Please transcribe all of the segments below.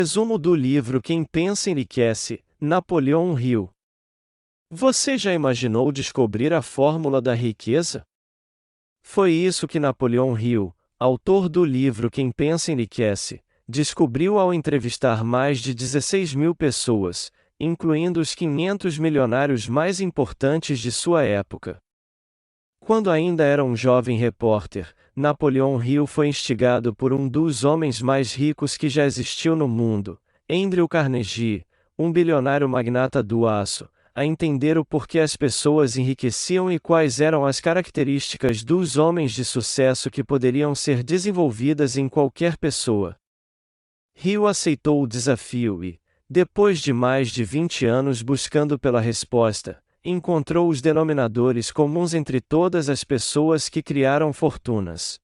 Resumo do livro Quem Pensa Enriquece, Napoleão Hill. Você já imaginou descobrir a fórmula da riqueza? Foi isso que Napoleão Hill, autor do livro Quem Pensa Enriquece, descobriu ao entrevistar mais de 16 mil pessoas, incluindo os 500 milionários mais importantes de sua época. Quando ainda era um jovem repórter, Napoleão Hill foi instigado por um dos homens mais ricos que já existiu no mundo, Andrew Carnegie, um bilionário magnata do aço, a entender o porquê as pessoas enriqueciam e quais eram as características dos homens de sucesso que poderiam ser desenvolvidas em qualquer pessoa. Hill aceitou o desafio e, depois de mais de 20 anos buscando pela resposta, encontrou os denominadores comuns entre todas as pessoas que criaram fortunas.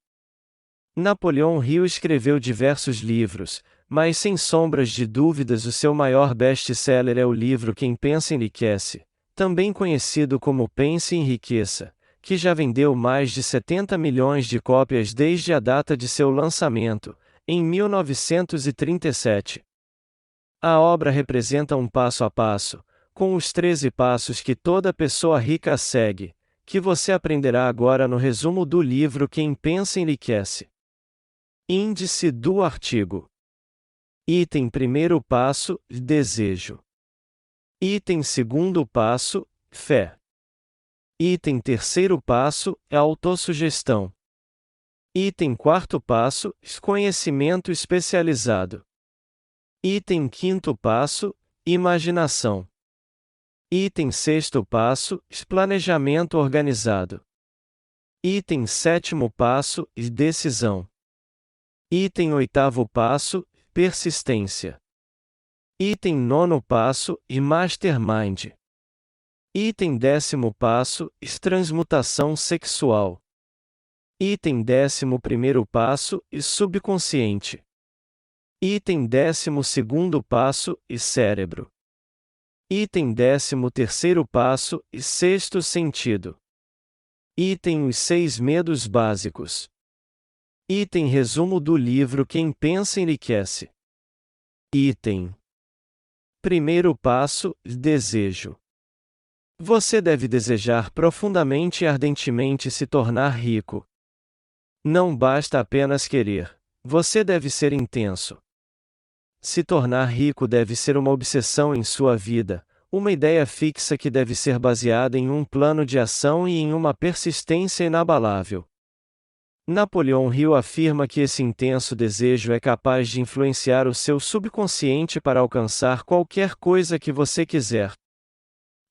Napoleão Hill escreveu diversos livros, mas sem sombras de dúvidas o seu maior best-seller é o livro Quem Pensa Enriquece, também conhecido como Pense e Enriqueça, que já vendeu mais de 70 milhões de cópias desde a data de seu lançamento, em 1937. A obra representa um passo a passo, com os 13 passos que toda pessoa rica segue, que você aprenderá agora no resumo do livro Quem Pensa Enriquece. Índice do artigo. Item primeiro passo, desejo. Item segundo passo, fé. Item terceiro passo, autossugestão. Item quarto passo, conhecimento especializado. Item quinto passo, imaginação. Item sexto passo, planejamento organizado. Item sétimo passo, decisão. Item oitavo passo, persistência. Item nono passo, mastermind. Item décimo passo, transmutação sexual. Item 11º passo, subconsciente. Item 12º passo, cérebro. Item 13º passo, sexto sentido. Item os 6 medos básicos. Item resumo do livro Quem Pensa Enriquece. Item. Primeiro passo, desejo. Você deve desejar profundamente e ardentemente se tornar rico. Não basta apenas querer, você deve ser intenso. Se tornar rico deve ser uma obsessão em sua vida, uma ideia fixa que deve ser baseada em um plano de ação e em uma persistência inabalável. Napoleão Hill afirma que esse intenso desejo é capaz de influenciar o seu subconsciente para alcançar qualquer coisa que você quiser.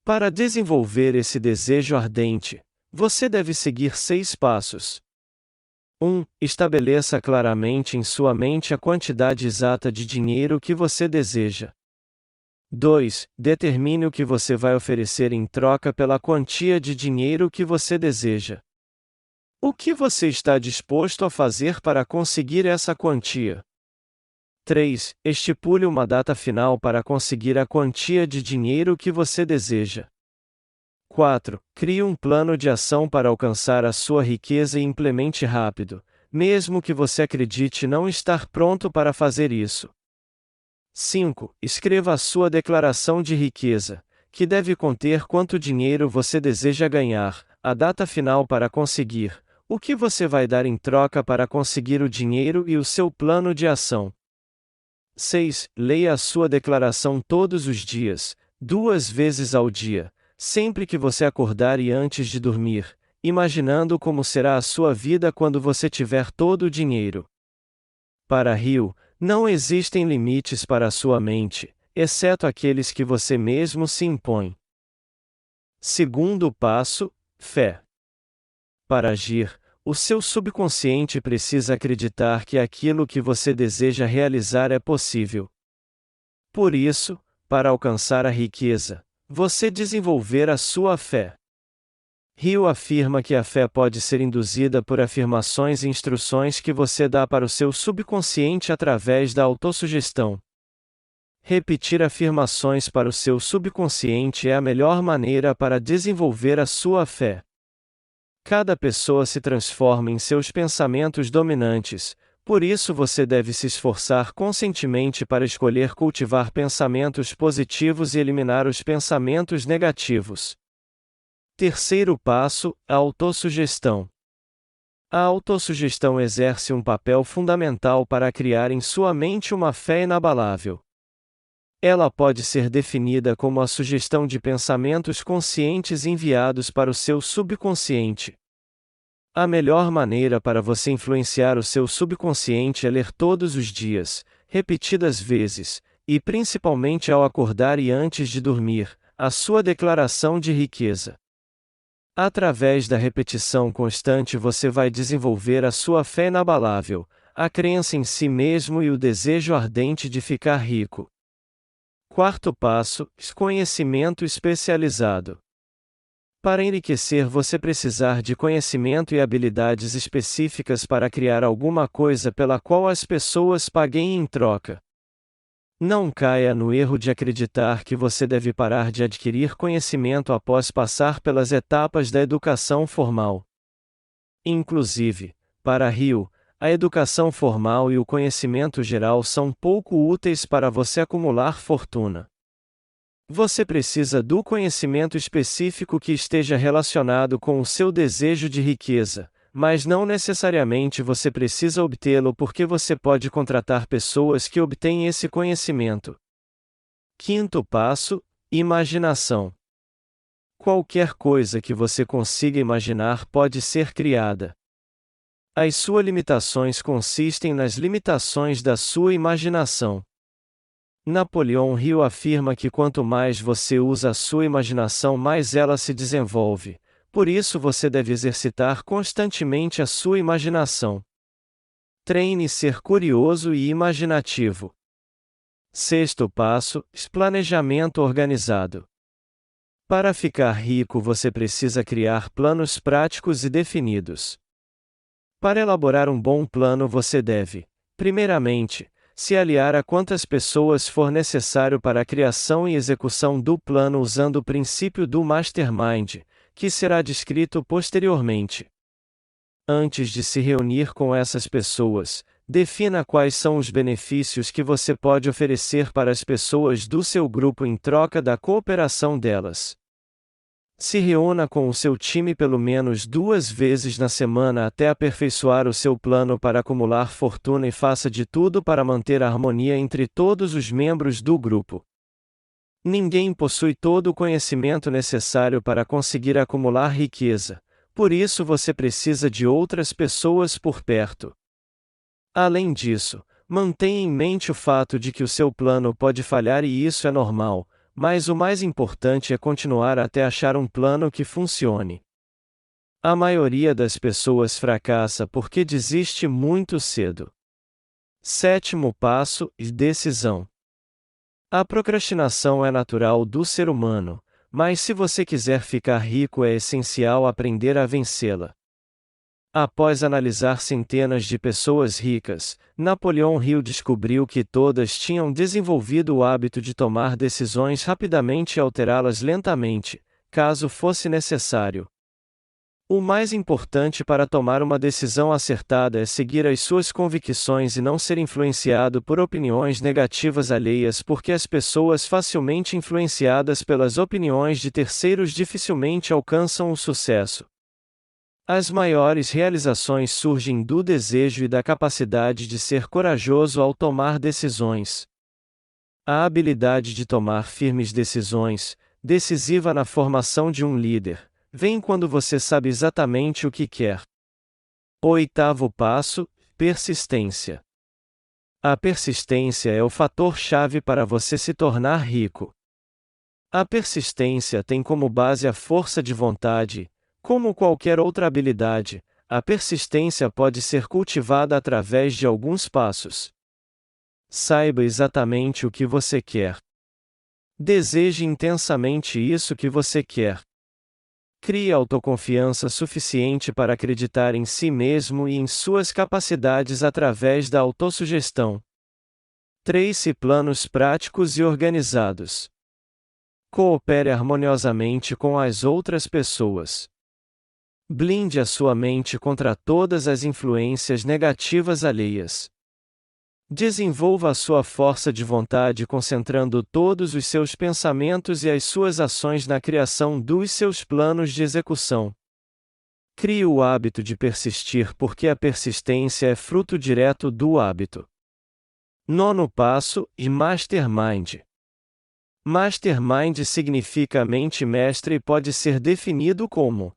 Para desenvolver esse desejo ardente, você deve seguir 6 passos. 1. Estabeleça claramente em sua mente a quantidade exata de dinheiro que você deseja. 2. Determine o que você vai oferecer em troca pela quantia de dinheiro que você deseja. O que você está disposto a fazer para conseguir essa quantia? 3. Estipule uma data final para conseguir a quantia de dinheiro que você deseja. 4. Crie um plano de ação para alcançar a sua riqueza e implemente rápido, mesmo que você acredite não estar pronto para fazer isso. 5. Escreva a sua declaração de riqueza, que deve conter quanto dinheiro você deseja ganhar, a data final para conseguir, o que você vai dar em troca para conseguir o dinheiro e o seu plano de ação. 6. Leia a sua declaração todos os dias, 2 vezes ao dia, sempre que você acordar e antes de dormir, imaginando como será a sua vida quando você tiver todo o dinheiro. Para Hill, não existem limites para a sua mente, exceto aqueles que você mesmo se impõe. Segundo passo, fé. Para agir, o seu subconsciente precisa acreditar que aquilo que você deseja realizar é possível. Por isso, para alcançar a riqueza, você desenvolver a sua fé. Hill afirma que a fé pode ser induzida por afirmações e instruções que você dá para o seu subconsciente através da autossugestão. Repetir afirmações para o seu subconsciente é a melhor maneira para desenvolver a sua fé. Cada pessoa se transforma em seus pensamentos dominantes, Por isso você deve se esforçar conscientemente para escolher cultivar pensamentos positivos e eliminar os pensamentos negativos. Terceiro passo: a autossugestão. A autossugestão exerce um papel fundamental para criar em sua mente uma fé inabalável. Ela pode ser definida como a sugestão de pensamentos conscientes enviados para o seu subconsciente. A melhor maneira para você influenciar o seu subconsciente é ler todos os dias, repetidas vezes, e principalmente ao acordar e antes de dormir, a sua declaração de riqueza. Através da repetição constante você vai desenvolver a sua fé inabalável, a crença em si mesmo e o desejo ardente de ficar rico. Quarto passo: conhecimento especializado. Para enriquecer você precisar de conhecimento e habilidades específicas para criar alguma coisa pela qual as pessoas paguem em troca. Não caia no erro de acreditar que você deve parar de adquirir conhecimento após passar pelas etapas da educação formal. Inclusive, para Rio, a educação formal e o conhecimento geral são pouco úteis para você acumular fortuna. Você precisa do conhecimento específico que esteja relacionado com o seu desejo de riqueza, mas não necessariamente você precisa obtê-lo porque você pode contratar pessoas que obtêm esse conhecimento. Quinto passo: imaginação. Qualquer coisa que você consiga imaginar pode ser criada. As suas limitações consistem nas limitações da sua imaginação. Napoleão Hill afirma que quanto mais você usa a sua imaginação, mais ela se desenvolve. Por isso você deve exercitar constantemente a sua imaginação. Treine ser curioso e imaginativo. Sexto passo: planejamento organizado. Para ficar rico você precisa criar planos práticos e definidos. Para elaborar um bom plano você deve, primeiramente, se aliar a quantas pessoas for necessário para a criação e execução do plano usando o princípio do Mastermind, que será descrito posteriormente. Antes de se reunir com essas pessoas, defina quais são os benefícios que você pode oferecer para as pessoas do seu grupo em troca da cooperação delas. Se reúna com o seu time pelo menos 2 vezes na semana até aperfeiçoar o seu plano para acumular fortuna e faça de tudo para manter a harmonia entre todos os membros do grupo. Ninguém possui todo o conhecimento necessário para conseguir acumular riqueza, por isso você precisa de outras pessoas por perto. Além disso, mantenha em mente o fato de que o seu plano pode falhar e isso é normal. Mas o mais importante é continuar até achar um plano que funcione. A maioria das pessoas fracassa porque desiste muito cedo. Sétimo passo: decisão. A procrastinação é natural do ser humano, mas se você quiser ficar rico é essencial aprender a vencê-la. Após analisar centenas de pessoas ricas, Napoleão Hill descobriu que todas tinham desenvolvido o hábito de tomar decisões rapidamente e alterá-las lentamente, caso fosse necessário. O mais importante para tomar uma decisão acertada é seguir as suas convicções e não ser influenciado por opiniões negativas alheias, porque as pessoas facilmente influenciadas pelas opiniões de terceiros dificilmente alcançam o sucesso. As maiores realizações surgem do desejo e da capacidade de ser corajoso ao tomar decisões. A habilidade de tomar firmes decisões, decisiva na formação de um líder, vem quando você sabe exatamente o que quer. Oitavo passo: persistência. A persistência é o fator-chave para você se tornar rico. A persistência tem como base a força de vontade. Como qualquer outra habilidade, a persistência pode ser cultivada através de alguns passos. Saiba exatamente o que você quer. Deseje intensamente isso que você quer. Crie autoconfiança suficiente para acreditar em si mesmo e em suas capacidades através da autossugestão. Trace planos práticos e organizados. Coopere harmoniosamente com as outras pessoas. Blinde a sua mente contra todas as influências negativas alheias. Desenvolva a sua força de vontade concentrando todos os seus pensamentos e as suas ações na criação dos seus planos de execução. Crie o hábito de persistir porque a persistência é fruto direto do hábito. Nono passo, e Mastermind. Mastermind significa mente mestra e pode ser definido como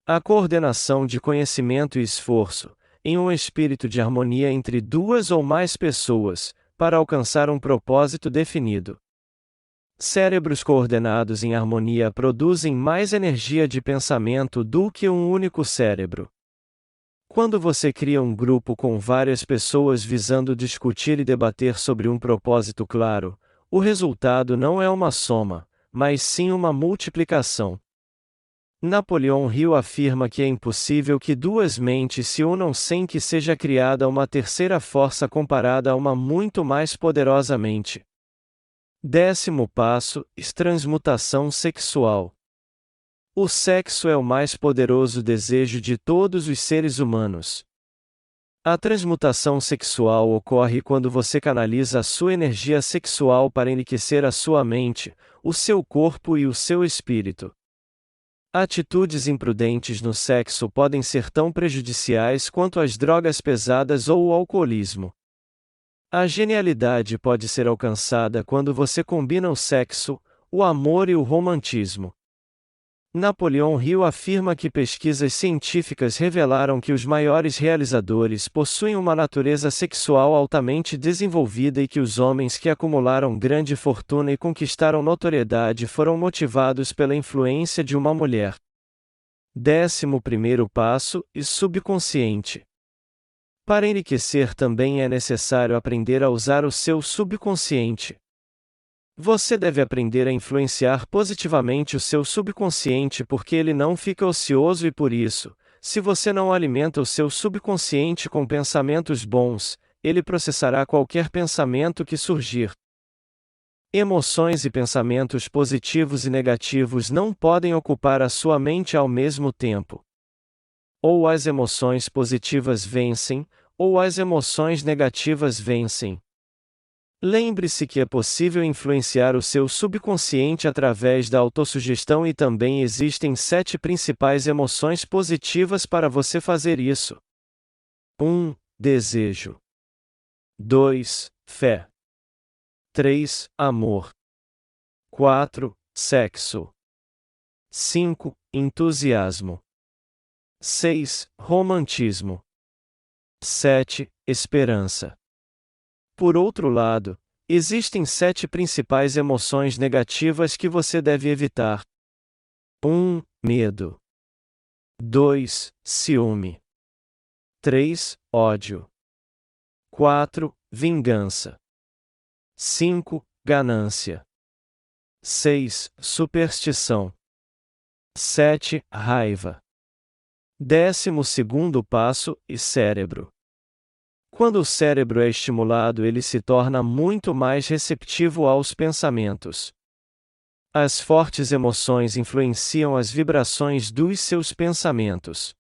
a coordenação de conhecimento e esforço, em um espírito de harmonia entre duas ou mais pessoas, para alcançar um propósito definido. Cérebros coordenados em harmonia produzem mais energia de pensamento do que um único cérebro. Quando você cria um grupo com várias pessoas visando discutir e debater sobre um propósito claro, o resultado não é uma soma, mas sim uma multiplicação. Napoleão Hill afirma que é impossível que duas mentes se unam sem que seja criada uma terceira força comparada a uma muito mais poderosa mente. 10º passo, transmutação sexual. O sexo é o mais poderoso desejo de todos os seres humanos. A transmutação sexual ocorre quando você canaliza a sua energia sexual para enriquecer a sua mente, o seu corpo e o seu espírito. Atitudes imprudentes no sexo podem ser tão prejudiciais quanto as drogas pesadas ou o alcoolismo. A genialidade pode ser alcançada quando você combina o sexo, o amor e o romantismo. Napoleão Hill afirma que pesquisas científicas revelaram que os maiores realizadores possuem uma natureza sexual altamente desenvolvida e que os homens que acumularam grande fortuna e conquistaram notoriedade foram motivados pela influência de uma mulher. 11º passo, subconsciente. Para enriquecer também é necessário aprender a usar o seu subconsciente. Você deve aprender a influenciar positivamente o seu subconsciente porque ele não fica ocioso e por isso, se você não alimenta o seu subconsciente com pensamentos bons, ele processará qualquer pensamento que surgir. Emoções e pensamentos positivos e negativos não podem ocupar a sua mente ao mesmo tempo. Ou as emoções positivas vencem, ou as emoções negativas vencem. Lembre-se que é possível influenciar o seu subconsciente através da autossugestão e também existem 7 principais emoções positivas para você fazer isso. 1. Desejo. 2. Fé. 3. Amor. 4. Sexo. 5. Entusiasmo. 6. Romantismo. 7. Esperança. Por outro lado, existem 7 principais emoções negativas que você deve evitar. 1. Medo. 2. Ciúme. 3. Ódio. 4. Vingança. 5. Ganância. 6. Superstição. 7. Raiva. 12º passo, cérebro. Quando o cérebro é estimulado, ele se torna muito mais receptivo aos pensamentos. As fortes emoções influenciam as vibrações dos seus pensamentos.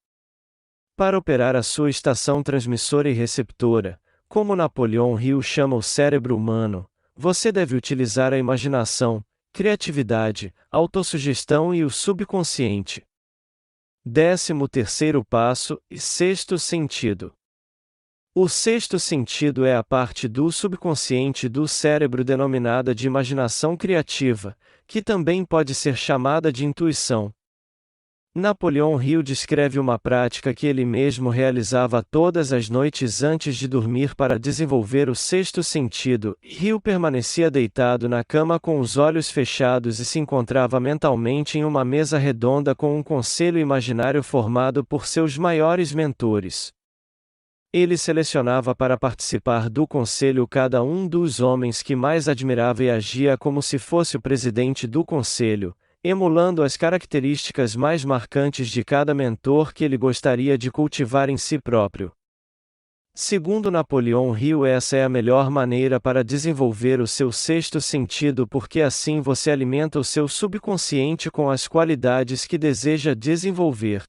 Para operar a sua estação transmissora e receptora, como Napoleão Hill chama o cérebro humano, você deve utilizar a imaginação, criatividade, autossugestão e o subconsciente. 13º passo, sexto sentido. O sexto sentido é a parte do subconsciente do cérebro denominada de imaginação criativa, que também pode ser chamada de intuição. Napoleão Hill descreve uma prática que ele mesmo realizava todas as noites antes de dormir para desenvolver o sexto sentido. Hill permanecia deitado na cama com os olhos fechados e se encontrava mentalmente em uma mesa redonda com um conselho imaginário formado por seus maiores mentores. Ele selecionava para participar do conselho cada um dos homens que mais admirava e agia como se fosse o presidente do conselho, emulando as características mais marcantes de cada mentor que ele gostaria de cultivar em si próprio. Segundo Napoleão Hill, essa é a melhor maneira para desenvolver o seu sexto sentido porque assim você alimenta o seu subconsciente com as qualidades que deseja desenvolver.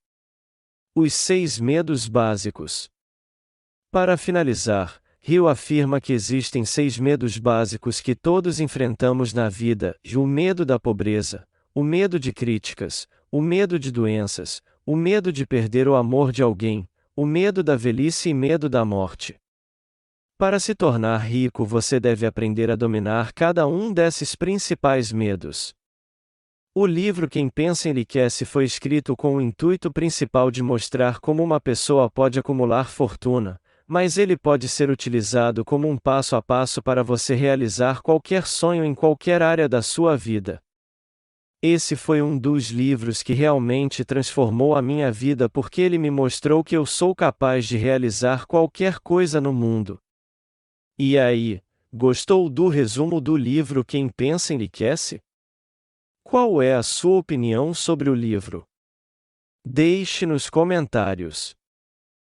Os 6 medos básicos. Para finalizar, Hill afirma que existem 6 medos básicos que todos enfrentamos na vida: o medo da pobreza, o medo de críticas, o medo de doenças, o medo de perder o amor de alguém, o medo da velhice e medo da morte. Para se tornar rico, você deve aprender a dominar cada um desses principais medos. O livro Quem Pensa Enriquece foi escrito com o intuito principal de mostrar como uma pessoa pode acumular fortuna, mas ele pode ser utilizado como um passo a passo para você realizar qualquer sonho em qualquer área da sua vida. Esse foi um dos livros que realmente transformou a minha vida porque ele me mostrou que eu sou capaz de realizar qualquer coisa no mundo. E aí, gostou do resumo do livro Quem Pensa Enriquece? Qual é a sua opinião sobre o livro? Deixe nos comentários.